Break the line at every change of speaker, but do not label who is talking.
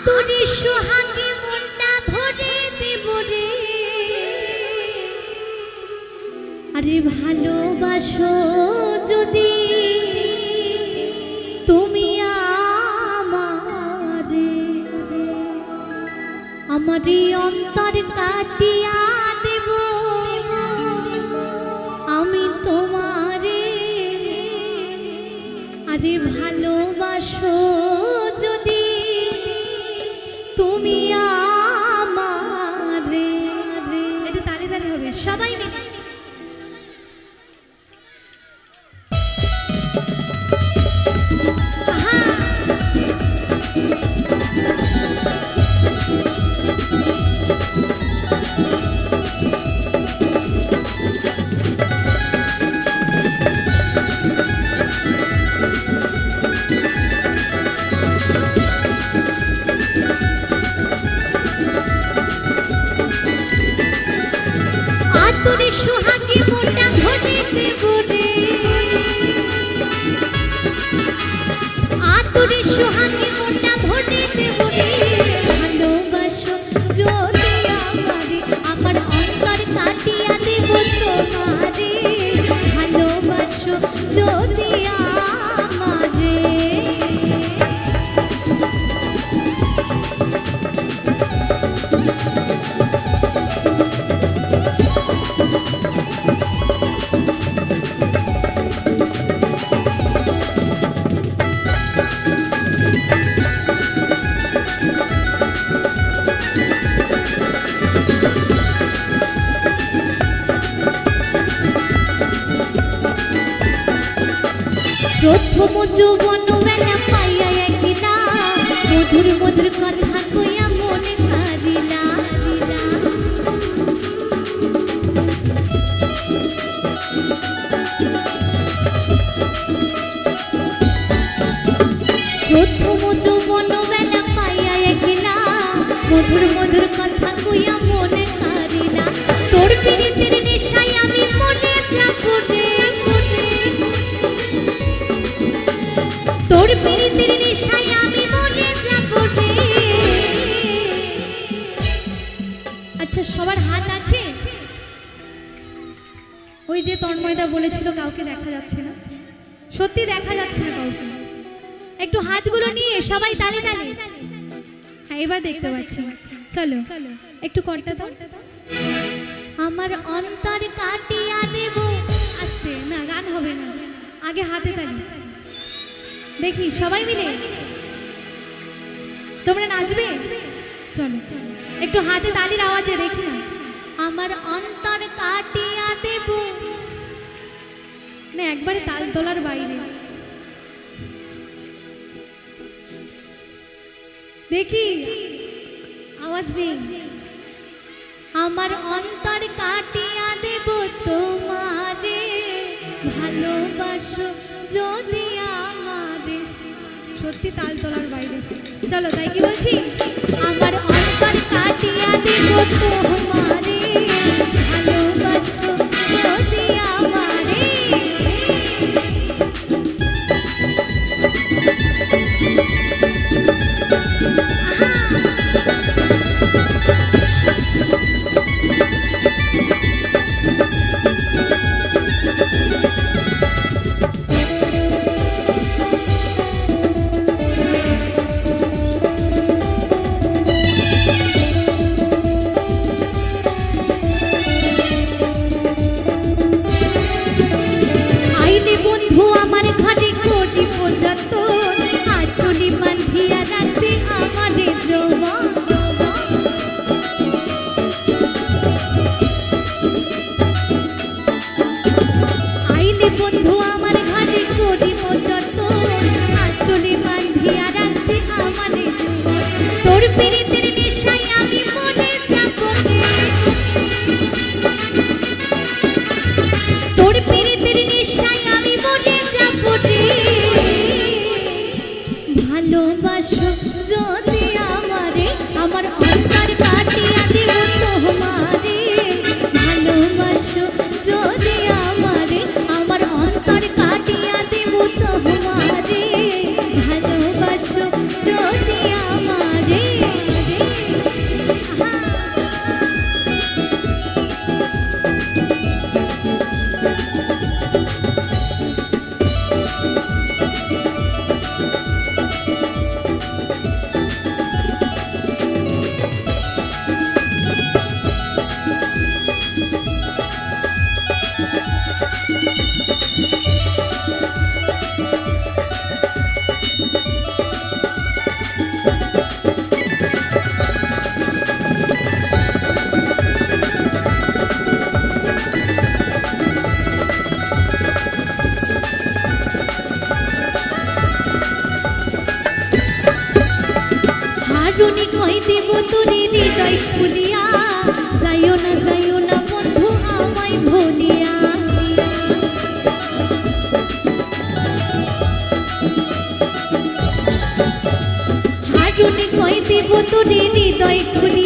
আতুরে সোহাগে মনটা ভরে দেব রে, আরে ভালোবাসো যদি তুমি আমারে, আমারই অন্তর কাটিয়া দেব আমি তোমারে, আরে ভালোবাসো যদি তুমি আমারে। একটু তালি তালি হবে সবাই মিলে। আতুরে সোহাগে মনটা ভরে দেব রে, আতুরে সোহাগে মনটা ভরে দেব রে, ভালোবাসো যদি আমারে, আমার অন্তর কাটিয়া দেব তোমারে, ভালোবাসো যদি আমারে। প্রথম যৌবন বেলা পাইয়া একদিনা, মধুর মধুর কথা কইয়া মনে হারিলা, প্রথম যৌবন বেলা পাইয়া একদিনা, মধুর মধুর কথা কইয়া মনে হারিলা, তোর পিরিতের নেশায় আমি মনে যাব রে, তোর পিরিতের নেশায় আমি মরে যাব রে। আচ্ছা সবার হাত আছে? ওই যে তন্ময়দা বলেছিল কাউকে দেখা যাচ্ছে না, সত্যি দেখা যাচ্ছে না কাউকে। একটু হাতগুলো নিয়ে সবাই তালে তালে, হ্যাঁ এবার দেখতে পাচ্ছি। চলো একটু কর্তা দাও। আমার অন্তর কাটিয়া দেব, আস্তে না গান হবে না, আগে হাতে তালি দেখি সবাই মিলে। তোমরা নাচবে? চলো একটু হাতে তালির আওয়াজে দেখি। আমার অন্তর কাটিয়া দেব না, একবারে তাল তোলার বাইরে দেখি আওয়াজ নেই। আমার অন্তর কাটিয়া দেব তোমারে, ভালোবাসো যদি আমারে। সত্যি তাল তোলার বাইরে। চলো তাই কি বলছি, আমার অন্তর কাটিয়া দেব তোমারে, ভালোবাসো যদি আমারে। যদি আমারে হৃদয় খুলিয়া, যাইও না বন্ধু আমায় ভুলিয়া। হারুনে কই দিব তোরে হৃদয় খুলিয়া,